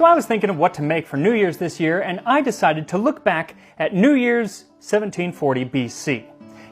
So I was thinking of what to make for New Year's this year, and I decided to look back at New Year's 1740 BC.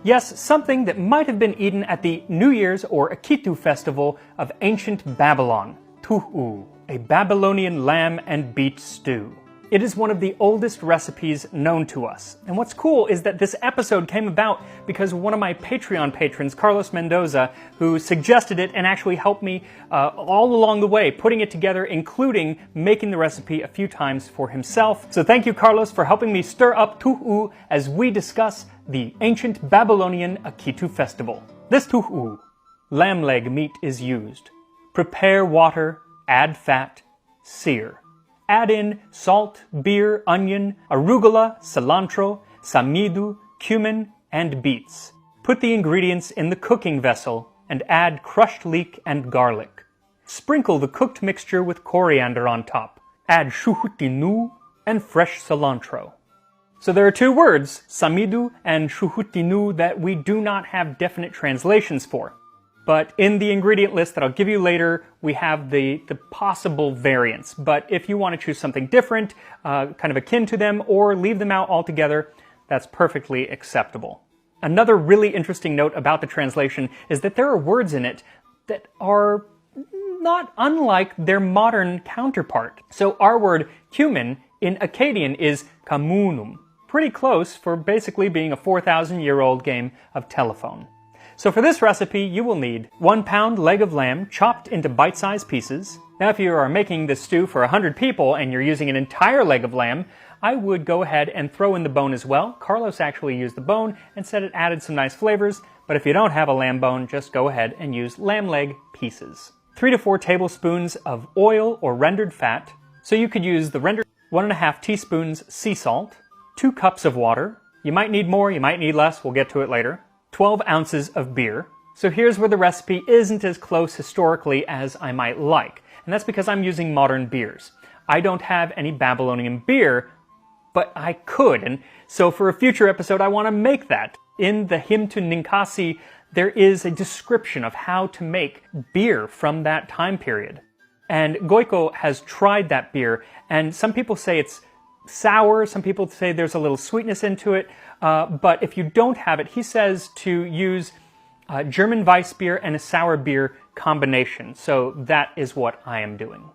Yes, something that might have been eaten at the New Year's or Akitu festival of ancient Babylon, tu'u, a Babylonian lamb and beet stew. It is one of the oldest recipes known to us. And what's cool is that this episode came about because one of my Patreon patrons, Carlos Mendoza, who suggested it and actually helped me all along the way, putting it together, including making the recipe a few times for himself. So thank you, Carlos, for helping me stir up tu'u as we discuss the ancient Babylonian Akitu festival. This tu'u, lamb leg meat, is used. Prepare water, add fat, sear. Add in salt, beer, onion, arugula, cilantro, samidu, cumin, and beets. Put the ingredients in the cooking vessel and add crushed leek and garlic. Sprinkle the cooked mixture with coriander on top. Add shuhutinu and fresh cilantro. So there are two words, samidu and shuhutinu, that we do not have definite translations for. But in the ingredient list that I'll give you later, we have the possible variants. But if you want to choose something different, kind of akin to them, or leave them out altogether, that's perfectly acceptable. Another really interesting note about the translation is that there are words in it that are not unlike their modern counterpart. So our word cumin in Akkadian is kamunum, pretty close for basically being a 4,000-year-old game of telephone. So for this recipe, you will need 1 pound leg of lamb chopped into bite-sized pieces. Now if you are making this stew for 100 people and you're using an entire leg of lamb, I would go ahead and throw in the bone as well. Carlos actually used the bone and said it added some nice flavors, but if you don't have a lamb bone, just go ahead and use lamb leg pieces. 3 to 4 tablespoons of oil or rendered fat. So you could use the rendered 1.5 teaspoons sea salt, 2 cups of water. You might need more, you might need less, we'll get to it later. 12 ounces of beer. So here's where the recipe isn't as close historically as I might like, and that's because I'm using modern beers. I don't have any Babylonian beer, but I could, and so for a future episode I want to make that. In the Hymn to Ninkasi, there is a description of how to make beer from that time period. And Goiko has tried that beer, and some people say it's sour, some people say there's a little sweetness into it, but if you don't have it, he says to use German Weissbier and a sour beer combination, so that is what I am doing.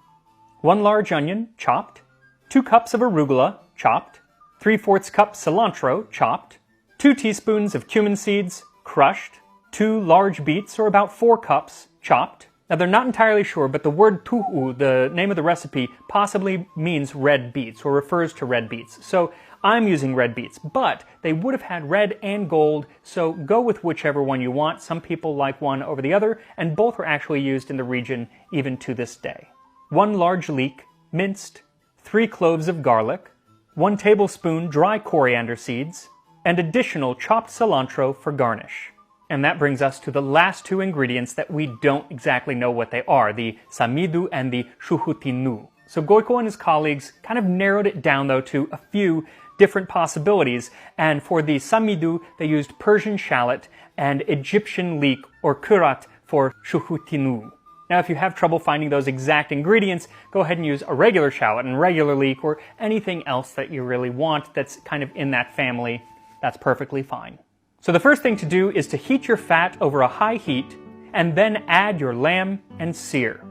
1 large onion, chopped, 2 cups of arugula, chopped, 3/4 cup cilantro, chopped, 2 teaspoons of cumin seeds, crushed, 2 large beets, or about 4 cups, chopped. Now they're not entirely sure, but the word tu'u, the name of the recipe, possibly means red beets, or refers to red beets. So I'm using red beets, but they would have had red and gold, so go with whichever one you want. Some people like one over the other, and both are actually used in the region even to this day. 1 large leek, minced, 3 cloves of garlic, 1 tablespoon dry coriander seeds, and additional chopped cilantro for garnish. And that brings us to the last 2 ingredients that we don't exactly know what they are, the samidu and the shuhutinu. So Goiko and his colleagues kind of narrowed it down, though, to a few different possibilities, and for the samidu, they used Persian shallot and Egyptian leek, or kurat, for shuhutinu. Now, if you have trouble finding those exact ingredients, go ahead and use a regular shallot and regular leek, or anything else that you really want that's kind of in that family. That's perfectly fine. So the first thing to do is to heat your fat over a high heat, and then add your lamb and sear.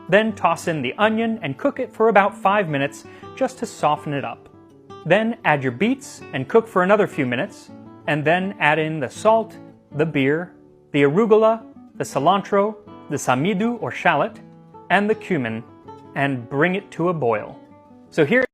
Then toss in the onion and cook it for about 5 minutes, just to soften it up. Then add your beets and cook for another few minutes, and then add in the salt, the beer, the arugula, the cilantro, the samidu or shallot, and the cumin, and bring it to a boil. So here